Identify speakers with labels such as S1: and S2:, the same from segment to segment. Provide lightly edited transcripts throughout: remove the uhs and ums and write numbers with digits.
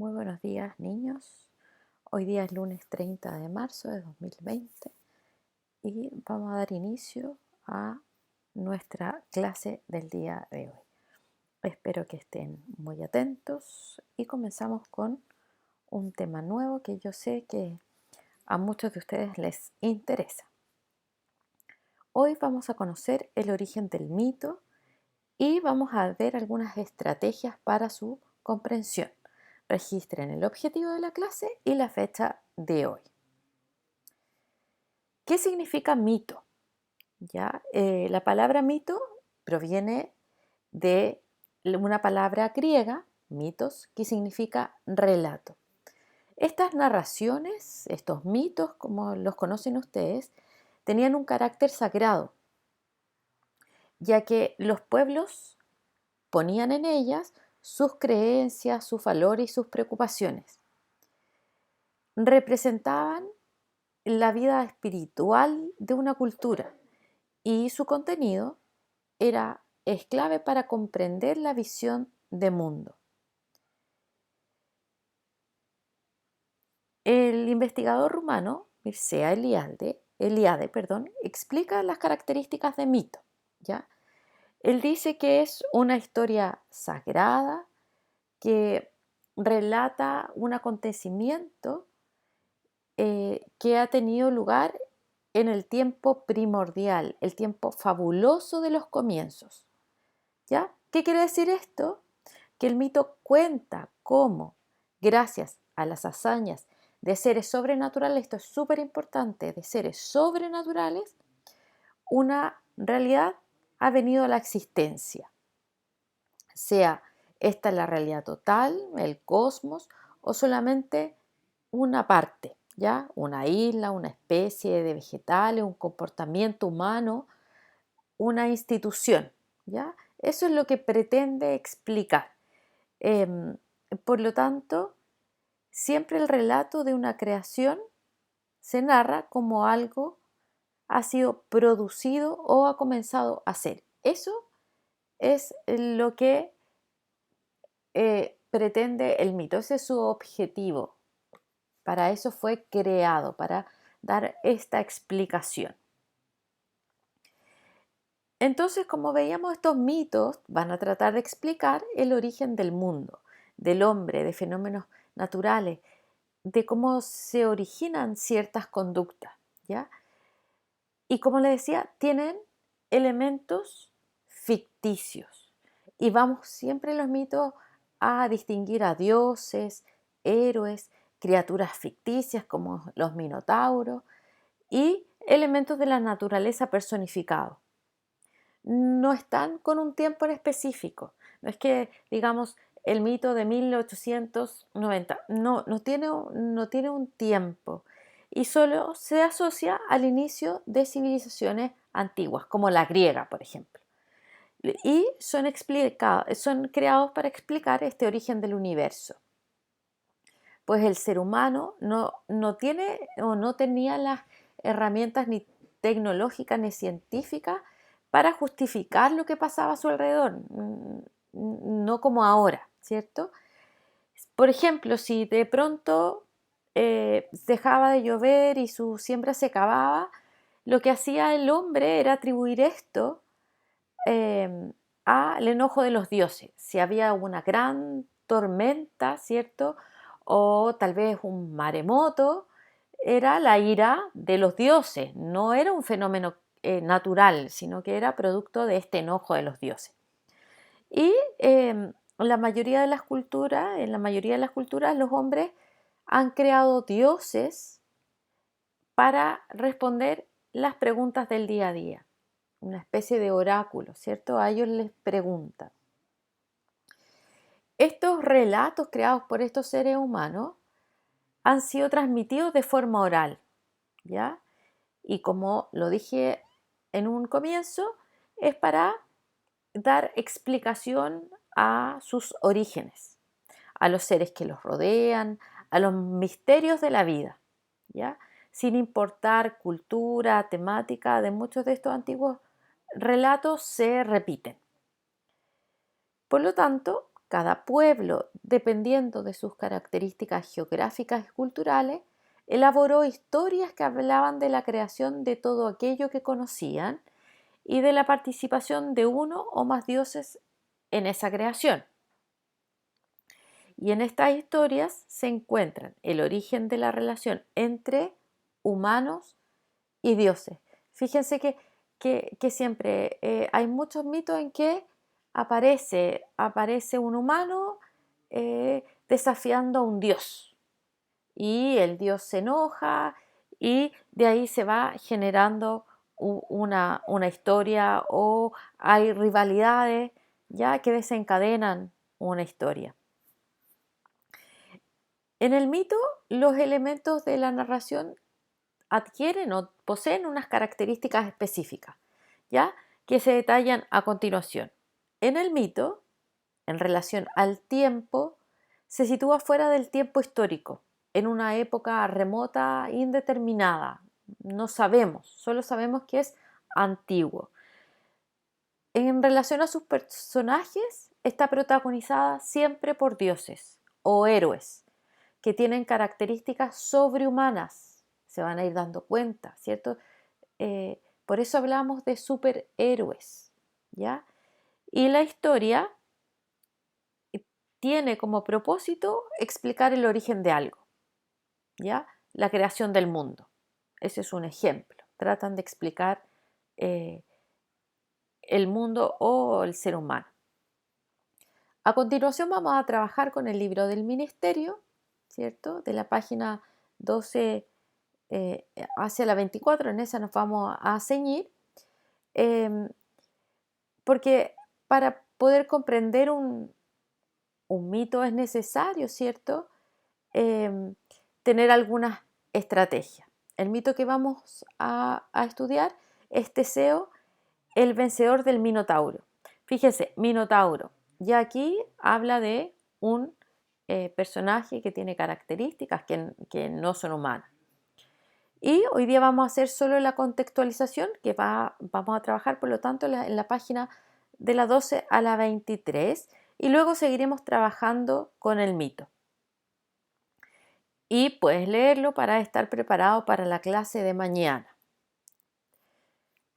S1: Muy buenos días, niños. Hoy día es lunes 30 de marzo de 2020 y vamos a dar inicio a nuestra clase del día de hoy. Espero que estén muy atentos y comenzamos con un tema nuevo que yo sé que a muchos de ustedes les interesa. Hoy vamos a conocer el origen del mito y vamos a ver algunas estrategias para su comprensión. Registren el objetivo de la clase y la fecha de hoy. ¿Qué significa mito? ¿Ya? La palabra mito proviene de una palabra griega, mitos, que significa relato. Estas narraciones, estos mitos, como los conocen ustedes, tenían un carácter sagrado, ya que los pueblos ponían en ellas sus creencias, sus valores y sus preocupaciones. Representaban la vida espiritual de una cultura y su contenido es clave para comprender la visión de mundo. El investigador rumano Mircea Eliade, explica las características de mito, ¿ya? Él dice que es una historia sagrada que relata un acontecimiento que ha tenido lugar en el tiempo primordial, el tiempo fabuloso de los comienzos. ¿Ya? ¿Qué quiere decir esto? Que el mito cuenta cómo, gracias a las hazañas de seres sobrenaturales, esto es súper importante, de seres sobrenaturales, una realidad ha venido a la existencia. Sea esta la realidad total, el cosmos, o solamente una parte, ¿ya? Una isla, una especie de vegetales, un comportamiento humano, una institución, ¿ya? Eso es lo que pretende explicar. Em, por lo tanto, siempre el relato de una creación se narra como algo ha sido producido o ha comenzado a ser. Eso es lo que pretende el mito, ese es su objetivo. Para eso fue creado, para dar esta explicación. Entonces, como veíamos, estos mitos van a tratar de explicar el origen del mundo, del hombre, de fenómenos naturales, de cómo se originan ciertas conductas, ¿ya? Y como les decía, tienen elementos ficticios. Y vamos siempre en los mitos a distinguir a dioses, héroes, criaturas ficticias como los minotauros y elementos de la naturaleza personificados. No están con un tiempo en específico. No es que, digamos, el mito de 1890, no tiene un tiempo y solo se asocia al inicio de civilizaciones antiguas, como la griega, por ejemplo. Y son creados para explicar este origen del universo. Pues el ser humano no tiene o no tenía las herramientas ni tecnológicas ni científicas para justificar lo que pasaba a su alrededor, no como ahora, ¿cierto? Por ejemplo, si de pronto dejaba de llover y su siembra se acababa, lo que hacía el hombre era atribuir esto al enojo de los dioses. Si había una gran tormenta, ¿cierto? O tal vez un maremoto, era la ira de los dioses, no era un fenómeno natural, sino que era producto de este enojo de los dioses. Y la mayoría de las culturas, en la mayoría de las culturas, los hombres han creado dioses para responder las preguntas del día a día, una especie de oráculo, ¿cierto? A ellos les preguntan. Estos relatos creados por estos seres humanos han sido transmitidos de forma oral, ¿ya? Y como lo dije en un comienzo, es para dar explicación a sus orígenes, a los seres que los rodean, a los misterios de la vida, ¿ya? Sin importar cultura, temática, de muchos de estos antiguos relatos se repiten. Por lo tanto, Cada pueblo, dependiendo de sus características geográficas y culturales, elaboró historias que hablaban de la creación de todo aquello que conocían y de la participación de uno o más dioses en esa creación. Y en estas historias se encuentran el origen de la relación entre humanos y dioses. Fíjense que siempre hay muchos mitos en que aparece un humano desafiando a un dios y el dios se enoja y de ahí se va generando una historia o hay rivalidades ya que desencadenan una historia. En el mito, los elementos de la narración adquieren o poseen unas características específicas, ¿ya? Que se detallan a continuación. En el mito, en relación al tiempo, se sitúa fuera del tiempo histórico, en una época remota, indeterminada. No sabemos, solo sabemos que es antiguo. En relación a sus personajes, está protagonizada siempre por dioses o héroes que tienen características sobrehumanas. Se van a ir dando cuenta, ¿cierto? Por eso hablamos de superhéroes, ¿ya? Y la historia tiene como propósito explicar el origen de algo, ¿ya? La creación del mundo. Ese es un ejemplo. Tratan de explicar el mundo o el ser humano. A continuación vamos a trabajar con el libro del ministerio, ¿cierto? De la página 12 hacia la 24, en esa nos vamos a ceñir, porque para poder comprender un mito es necesario, ¿cierto? Tener algunas estrategias. El mito que vamos a estudiar es Teseo, el vencedor del Minotauro. Fíjense, Minotauro, ya aquí habla de un personaje que tiene características que no son humanas. Y hoy día vamos a hacer solo la contextualización, que vamos a trabajar por lo tanto en la página de la 12 a la 23 y luego seguiremos trabajando con el mito. Y puedes leerlo para estar preparado para la clase de mañana.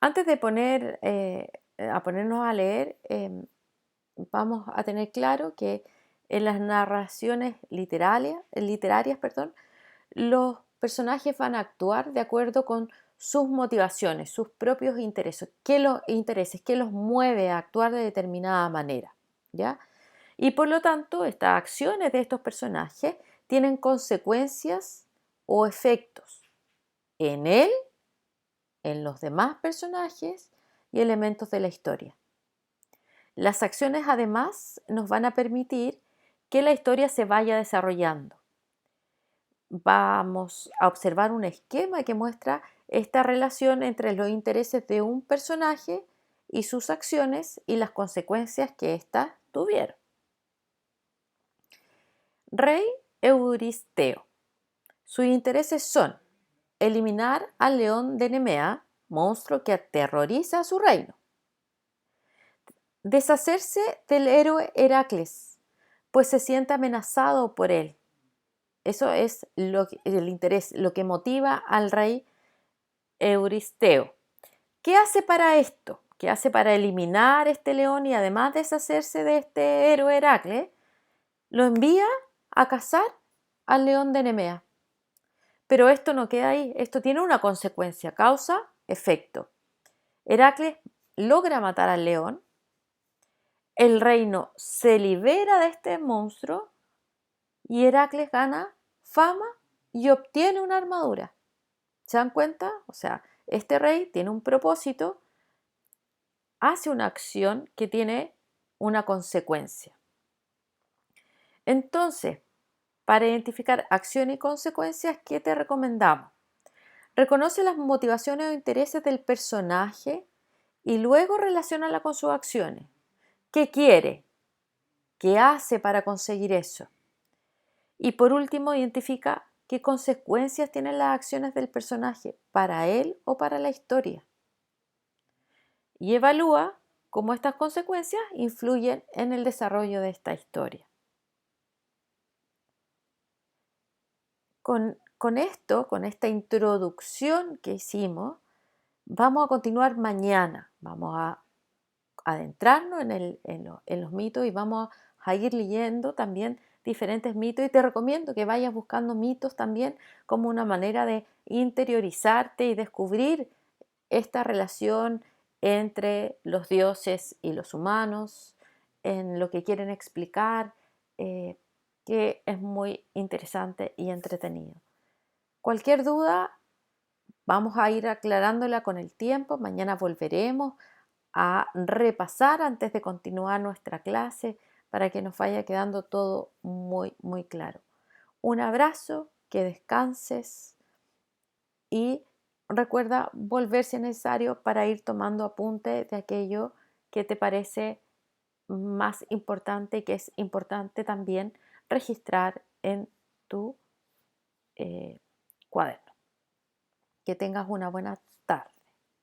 S1: Antes de ponernos a leer, vamos a tener claro que en las narraciones literarias, los personajes van a actuar de acuerdo con sus motivaciones, sus propios intereses, qué los mueve a actuar de determinada manera, ¿ya? Y por lo tanto, estas acciones de estos personajes tienen consecuencias o efectos en él, en los demás personajes y elementos de la historia. Las acciones además nos van a permitir que la historia se vaya desarrollando. Vamos a observar un esquema que muestra esta relación entre los intereses de un personaje y sus acciones y las consecuencias que éstas tuvieron. Rey Euristeo. Sus intereses son eliminar al león de Nemea, monstruo que aterroriza a su reino. Deshacerse del héroe Heracles, pues se siente amenazado por él. Eso es el interés, lo que motiva al rey Euristeo. ¿Qué hace para esto? ¿Qué hace para eliminar este león y además deshacerse de este héroe Heracles? Lo envía a cazar al león de Nemea. Pero esto no queda ahí, esto tiene una consecuencia, causa, efecto. Heracles logra matar al león, el reino se libera de este monstruo y Heracles gana fama y obtiene una armadura. ¿Se dan cuenta? O sea, este rey tiene un propósito, hace una acción que tiene una consecuencia. Entonces, para identificar acción y consecuencias, ¿qué te recomendamos? Reconoce las motivaciones o intereses del personaje y luego relaciónala con sus acciones. ¿Qué quiere? ¿Qué hace para conseguir eso? Y por último, identifica qué consecuencias tienen las acciones del personaje para él o para la historia. Y evalúa cómo estas consecuencias influyen en el desarrollo de esta historia. Con esto, con esta introducción que hicimos, vamos a continuar mañana. Vamos a adentrarnos en los mitos y vamos a ir leyendo también diferentes mitos, y te recomiendo que vayas buscando mitos también como una manera de interiorizarte y descubrir esta relación entre los dioses y los humanos, en lo que quieren explicar, eh, que es muy interesante y entretenido. Cualquier duda, vamos a ir aclarándola con el tiempo. Mañana volveremos a repasar antes de continuar nuestra clase para que nos vaya quedando todo muy, muy claro. Un abrazo, que descanses y recuerda volver si es necesario para ir tomando apunte de aquello que te parece más importante y que es importante también registrar en tu cuaderno. Que tengas una buena tarde.